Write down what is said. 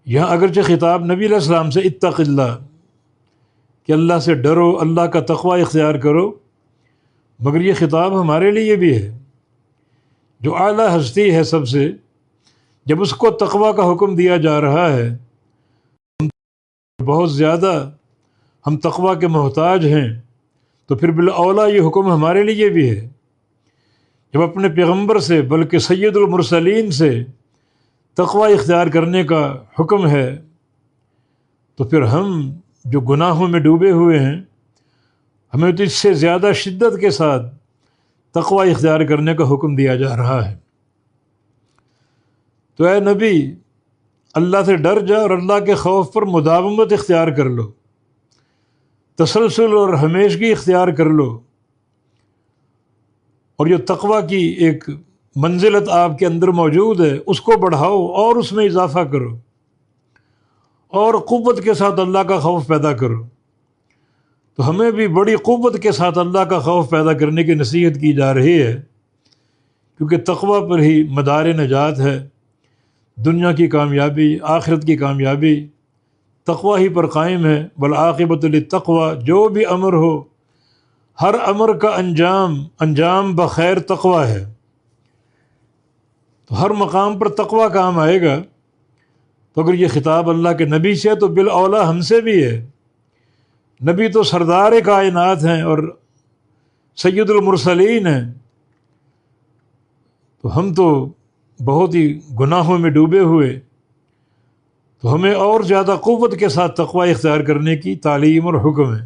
یہاں اگرچہ خطاب نبی علیہ السلام سے اتق اللہ، کہ اللہ سے ڈرو، اللہ کا تقوی اختیار کرو، مگر یہ خطاب ہمارے لیے بھی ہے جو اعلیٰ ہستی ہے سب سے۔ جب اس کو تقوی کا حکم دیا جا رہا ہے، بہت زیادہ ہم تقوی کے محتاج ہیں، تو پھر بالاولیٰ یہ حکم ہمارے لیے بھی ہے۔ جب اپنے پیغمبر سے بلکہ سید المرسلین سے تقوی اختیار کرنے کا حکم ہے، تو پھر ہم جو گناہوں میں ڈوبے ہوئے ہیں، ہمیں تو اس سے زیادہ شدت کے ساتھ تقوی اختیار کرنے کا حکم دیا جا رہا ہے۔ تو اے نبی، اللہ سے ڈر جا اور اللہ کے خوف پر مداومت اختیار کر لو، تسلسل اور ہمیشگی اختیار کر لو، اور جو تقوی کی ایک منزلت آپ کے اندر موجود ہے اس کو بڑھاؤ اور اس میں اضافہ کرو، اور قوت کے ساتھ اللہ کا خوف پیدا کرو۔ تو ہمیں بھی بڑی قوت کے ساتھ اللہ کا خوف پیدا کرنے کی نصیحت کی جا رہی ہے، کیونکہ تقوی پر ہی مدار نجات ہے، دنیا کی کامیابی، آخرت کی کامیابی تقوی ہی پر قائم ہے۔ والعاقبۃ للتقوی، جو بھی امر ہو، ہر امر کا انجام بخیر تقوی ہے۔ تو ہر مقام پر تقوی کام آئے گا۔ تو اگر یہ خطاب اللہ کے نبی سے ہے تو بالاولیٰ ہم سے بھی ہے۔ نبی تو سردار کائنات ہیں اور سید المرسلین ہیں، تو ہم تو بہت ہی گناہوں میں ڈوبے ہوئے، تو ہمیں اور زیادہ قوت کے ساتھ تقوی اختیار کرنے کی تعلیم اور حکم ہے۔